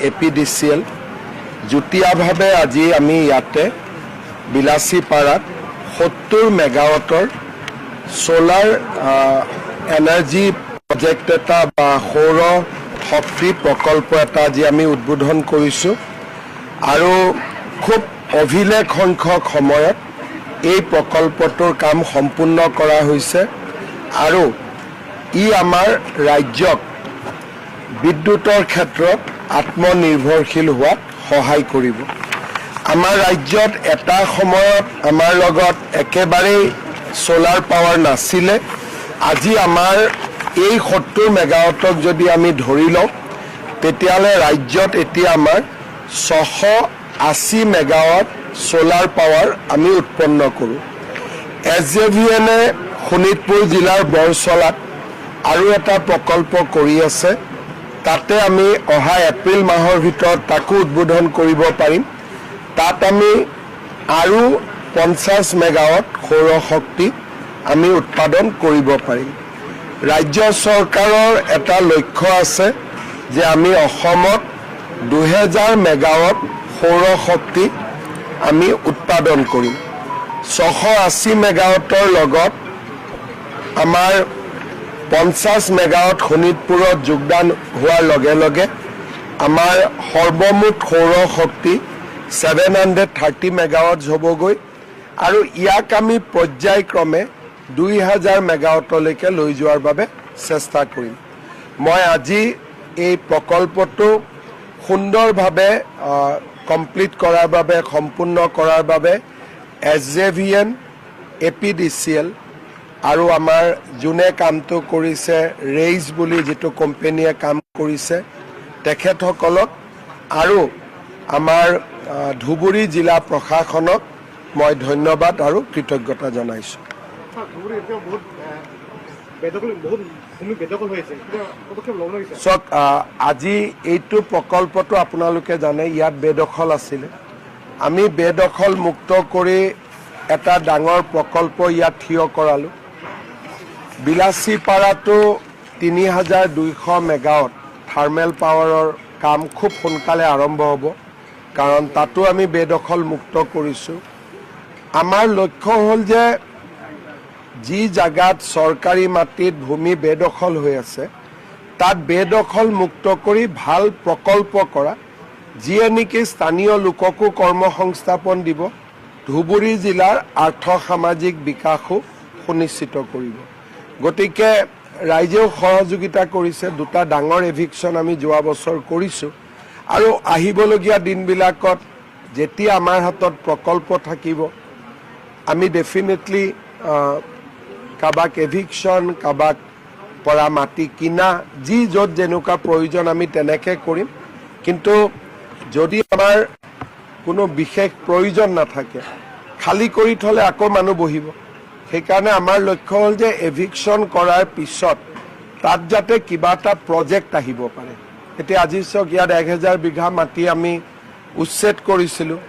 APDCL যুটীয়াভাৱে আজি আমি ইয়াতে বিলাসীপাৰাত 70 মেগাৱাটৰ সোলাৰ এনাৰ্জি প্ৰজেক্ট এটা বা সৌৰ শক্তি প্ৰকল্প এটা আজি আমি উদ্বোধন কৰিছোঁ আৰু খুব অভিলেখ সংখ্যক সময়ত এই প্ৰকল্পটোৰ কাম সম্পূৰ্ণ কৰা হৈছে আৰু ই আমাৰ ৰাজ্যক বিদ্যুতৰ ক্ষেত্ৰত আত্মনিৰ্ভৰশীল হোৱাত সহায় কৰিব। আমাৰ ৰাজ্যত এটা সময়ত আমাৰ লগত একেবাৰেই সোলাৰ পাৱাৰ নাছিলে। আজি আমাৰ এই 70 মেগাৱাটক যদি আমি ধৰি লওঁ তেতিয়াহ'লে ৰাজ্যত এতিয়া আমাৰ 680 মেগাৱাট সোলাৰ পাৱাৰ আমি উৎপন্ন কৰোঁ। SJVN-এ শোণিতপুৰ জিলাৰ বৰচলাত আৰু এটা প্ৰকল্প কৰি আছে। তাতে আমি অহা এপ্ৰিল মাহৰ ভিতৰত তাকো উদ্বোধন কৰিব পাৰিম। তাত আমি আৰু 50 মেগাৱাট সৌৰ শক্তি আমি উৎপাদন কৰিব পাৰিম। ৰাজ্য চৰকাৰৰ এটা লক্ষ্য আছে যে আমি অসমত 2000 মেগাৱাট সৌৰ শক্তি আমি উৎপাদন কৰিম। 680 মেগাৱাটৰ লগত আমাৰ 50 মেগাৱাট শোণিতপুৰত যোগদান হোৱাৰ লগে লগে আমাৰ সৰ্বমুঠ সৌৰ শক্তি 730 মেগাৱাট হ'বগৈ আৰু ইয়াক আমি পৰ্যায়ক্ৰমে 2000 মেগাৱাটলৈকে লৈ যোৱাৰ বাবে চেষ্টা কৰিম। মই আজি এই প্ৰকল্পটো সুন্দৰভাৱে কমপ্লিট কৰাৰ বাবে সম্পূৰ্ণ কৰাৰ বাবে SJVN, APDCL আৰু আমাৰ যোনে কামটো কৰিছে ৰেইজ বুলি যিটো কোম্পানীয়ে কাম কৰিছে তেখেতসকলক আৰু আমাৰ ধুবুৰী জিলা প্ৰশাসনক মই ধন্যবাদ আৰু কৃতজ্ঞতা জনাইছোঁ। চক আজি এইটো প্ৰকল্পটো আপোনালোকে জানে ইয়াত বেদখল আছিলে। আমি বেদখল মুক্ত কৰি এটা ডাঙৰ প্ৰকল্প ইয়াত থিয় কৰালোঁ। বিলাসীপাৰাটো 3200 মেগাৱাট থাৰ্মেল পাৱাৰৰ কাম খুব সোনকালে আৰম্ভ হ'ব, কাৰণ তাতো আমি বেদখল মুক্ত কৰিছোঁ। আমাৰ লক্ষ্য হ'ল যে যি জাগাত চৰকাৰী মাটিত ভূমি বেদখল হৈ আছে তাত বেদখল মুক্ত কৰি ভাল প্ৰকল্প কৰা, যিয়ে নেকি স্থানীয় লোককো কৰ্মসংস্থাপন দিব, ধুবুৰী জিলাৰ আৰ্থ সামাজিক বিকাশো সুনিশ্চিত কৰিব। গতিকে ৰাইজেও সহযোগিতা কৰিছে। দুটা ডাঙৰ এভিকশ্যন আমি যোৱা বছৰ কৰিছোঁ আৰু আহিবলগীয়া দিনবিলাকত যেতিয়া আমাৰ হাতত প্ৰকল্প থাকিব আমি ডেফিনেটলি কাবাক এভিকশ্যন, কাবাক পৰা মাটি কিনা, যি য'ত যেনেকুৱা প্ৰয়োজন আমি তেনেকৈ কৰিম। কিন্তু যদি আমাৰ কোনো বিশেষ প্ৰয়োজন নাথাকে, খালী কৰি থ'লে আকৌ মানুহ বহিব। সেইকাৰণে আমাৰ লক্ষ্য হ'ল যে এভিকশ্যন কৰাৰ পিছত তাত যাতে কিবা এটা প্ৰজেক্ট আহিব পাৰে। এতিয়া আজি চাওক ইয়াত 1000 বিঘা মাটি আমি উচ্ছেদ কৰিছিলোঁ।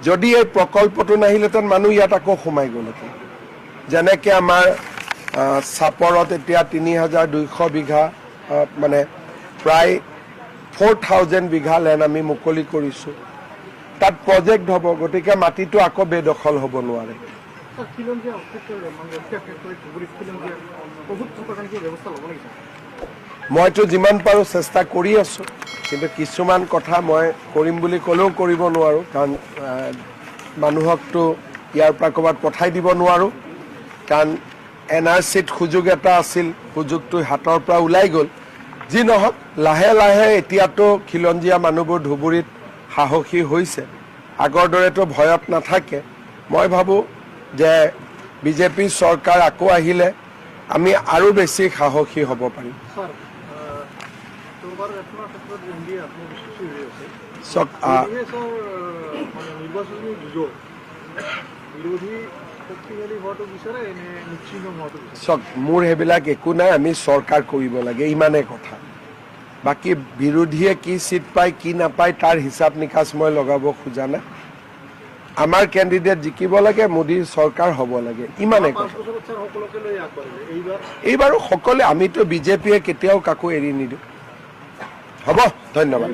যদি এই প্ৰকল্পটো নাহিলেহেঁতেন মানুহ ইয়াত আকৌ সোমাই গ'লহেঁতেন। যেনেকৈ আমাৰ চাপৰত এতিয়া 3200 বিঘা মানে প্ৰায় 4000 বিঘা লেণ্ড আমি মুকলি কৰিছোঁ। তাত প্ৰজেক্ট হ'ব, গতিকে মাটিটো আকৌ বেদখল হ'ব নোৱাৰে। মইতো যিমান পাৰোঁ চেষ্টা কৰি আছোঁ, কিন্তু কিছুমান কথা মই কৰিম বুলি ক'লেও কৰিব নোৱাৰোঁ, কাৰণ মানুহকতো ইয়াৰ পৰা ক'ৰবাত পঠাই দিব নোৱাৰোঁ। কাৰণ NRCত সুযোগ এটা আছিল, সুযোগটো হাতৰ পৰা ওলাই গ'ল। যি নহওক লাহে লাহে এতিয়াতো খিলঞ্জীয়া মানুহবোৰ ধুবুৰীত সাহসী হৈছে, আগৰ দৰেতো ভয়ত নাথাকে। মই ভাবোঁ যে বিজেপি চৰকাৰ আকৌ আহিলে আমি আৰু বেছি সাহসী হ'ব পাৰিম। চক মোৰ সেইবিলাক একো নাই, আমি চৰকাৰ কৰিব লাগে, ইমানেই কথা। বাকী বিৰোধীয়ে কি চিট পায় কি নাপায় তাৰ হিচাপ নিকাচ মই লগাব খোজা নাই। আমাৰ কেণ্ডিডেট জিকিব লাগে, মোদীৰ চৰকাৰ হ'ব লাগে, ইমানেই কথা। এইবাৰো সকলোৱে, আমিতো বিজেপিয়ে কেতিয়াও কাকো এৰি নিদিওঁ। হ'ব। ধন্যবাদ।